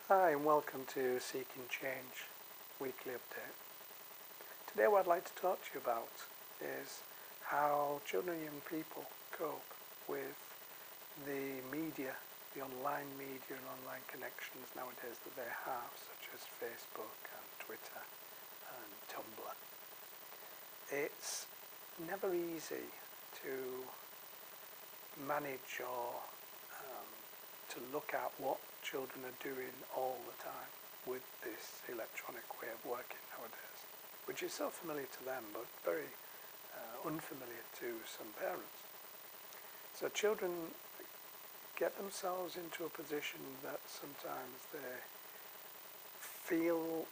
Hi and welcome to Seeking Change Weekly Update. Today what I'd like to talk to you about is how children and young people cope with the media, the online media and online connections nowadays that they have, such as Facebook and Twitter and Tumblr. It's never easy to manage or to look at what children are doing all the time with this electronic way of working nowadays, which is so familiar to them but very unfamiliar to some parents. So children get themselves into a position that sometimes they feel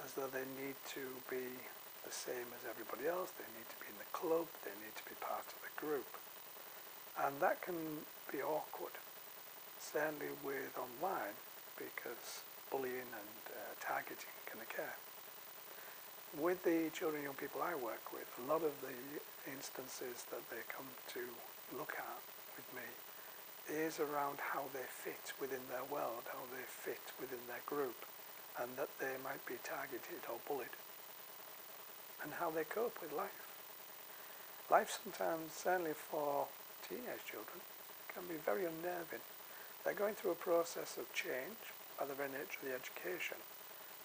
as though they need to be the same as everybody else, they need to be in the club, they need to be part of the group. And that can be awkward, certainly with online, because bullying and targeting can occur. With the children and young people I work with, a lot of the instances that they come to look at with me is around how they fit within their world, how they fit within their group, and that they might be targeted or bullied, and how they cope with life. Life sometimes, certainly for teenage children, can be very unnerving. They're going through a process of change by the very nature of the education,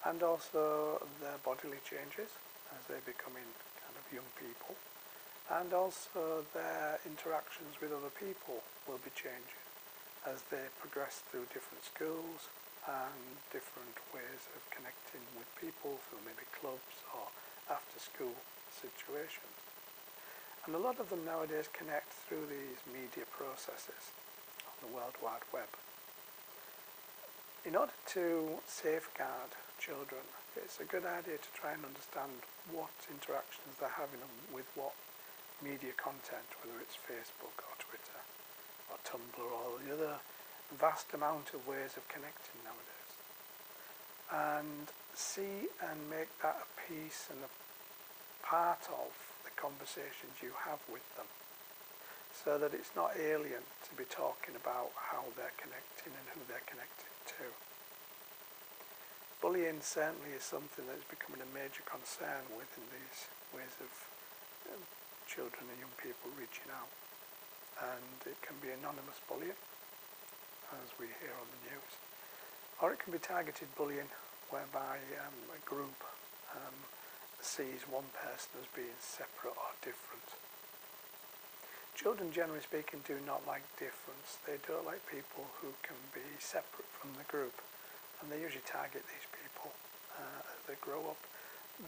and also their bodily changes as they're becoming kind of young people, and also their interactions with other people will be changing as they progress through different schools and different ways of connecting with people through maybe clubs or after school situations. And a lot of them nowadays connect through these media processes on the World Wide Web. In order to safeguard children, it's a good idea to try and understand what interactions they're having with what media content, whether it's Facebook or Twitter or Tumblr or the other vast amount of ways of connecting nowadays. And see and make that a piece and a part of the conversations you have with them, so that it's not alien to be talking about how they're connecting and who they're connecting to. Bullying certainly is something that is becoming a major concern within these ways of children and young people reaching out. And it can be anonymous bullying, as we hear on the news, or it can be targeted bullying, whereby a group sees one person as being separate or different. Children, generally speaking, do not like difference. They don't like people who can be separate from the group, and they usually target these people as they grow up.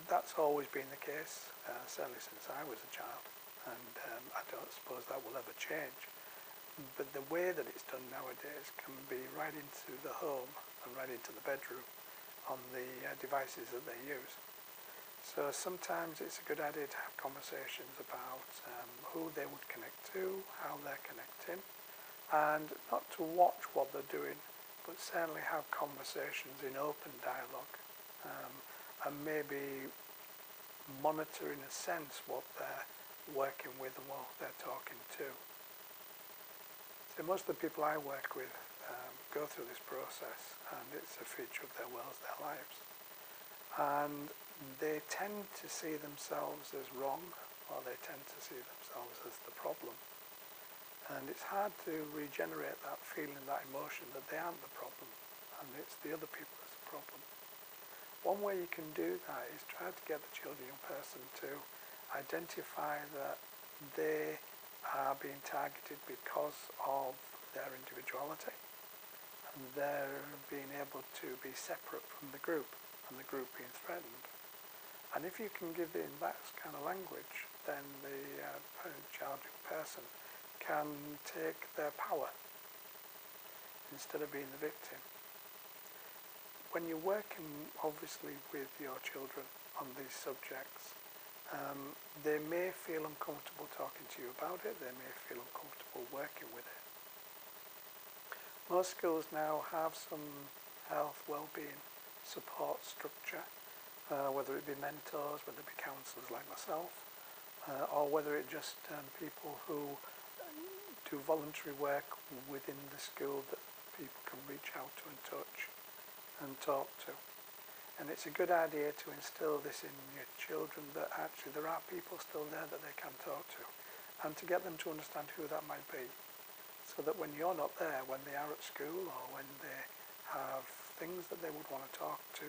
That's always been the case, certainly since I was a child, and I don't suppose that will ever change. But the way that it's done nowadays can be right into the home and right into the bedroom on the devices that they use. So sometimes it's a good idea to have conversations about who they would connect to, how they're connecting, and not to watch what they're doing, but certainly have conversations in open dialogue, and maybe monitor in a sense what they're working with and what they're talking to. So most of the people I work with go through this process, and it's a feature of their worlds, their lives. And they tend to see themselves as wrong, or they tend to see themselves as the problem. And it's hard to regenerate that feeling, that emotion that they aren't the problem, and it's the other people that's the problem. One way you can do that is try to get the children, young person, to identify that they are being targeted because of their individuality, and they're being able to be separate from the group, and the group being threatened. And if you can give in that kind of language, then the child, young person, can take their power instead of being the victim. When you're working, obviously, with your children on these subjects, they may feel uncomfortable talking to you about it, they may feel uncomfortable working with it. Most schools now have some health, well-being support structure, whether it be mentors, whether it be counsellors like myself, or whether it just people who do voluntary work within the school that people can reach out to and touch. and talk to. And it's a good idea to instill this in your children, that actually there are people still there that they can talk to, and to get them to understand who that might be, so that when you're not there, when they are at school or when they have things that they would want to talk to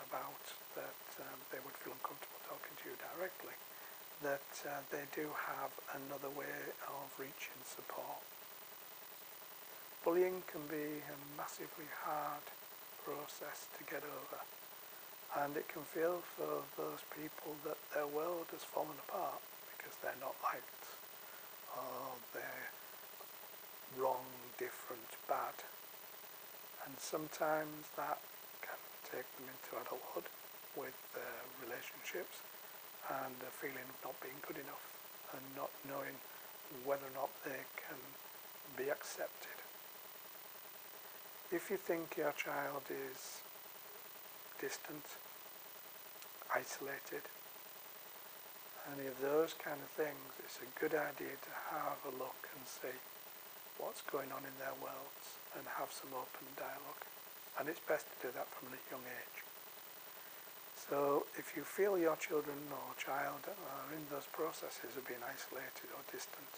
about, that they would feel uncomfortable talking to you directly, that they do have another way of reaching support. Bullying can be a massively hard process to get over, and it can feel for those people that their world has fallen apart because they're not liked, or they're wrong, different, bad. And sometimes that can take them into adulthood with their relationships and a feeling of not being good enough and not knowing whether or not they can be accepted. If you think your child is distant, isolated, any of those kind of things, it's a good idea to have a look and see what's going on in their worlds and have some open dialogue. And it's best to do that from a young age. So if you feel your children or child are in those processes of being isolated or distant,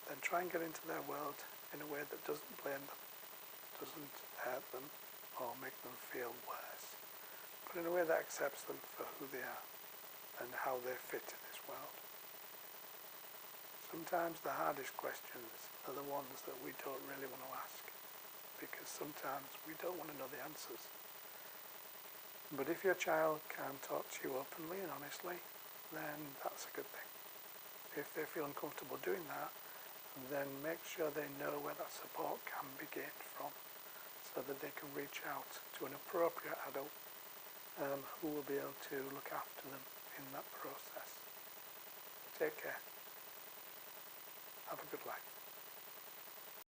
then try and get into their world in a way that doesn't blame them, doesn't hurt them or make them feel worse, but in a way that accepts them for who they are and how they fit in this world. Sometimes the hardest questions are the ones that we don't really want to ask, because sometimes we don't want to know the answers. But if your child can talk to you openly and honestly, then that's a good thing. If they feel uncomfortable doing that, then make sure they know where that support can be gained from, so that they can reach out to an appropriate adult who will be able to look after them in that process. Take care. Have a good life.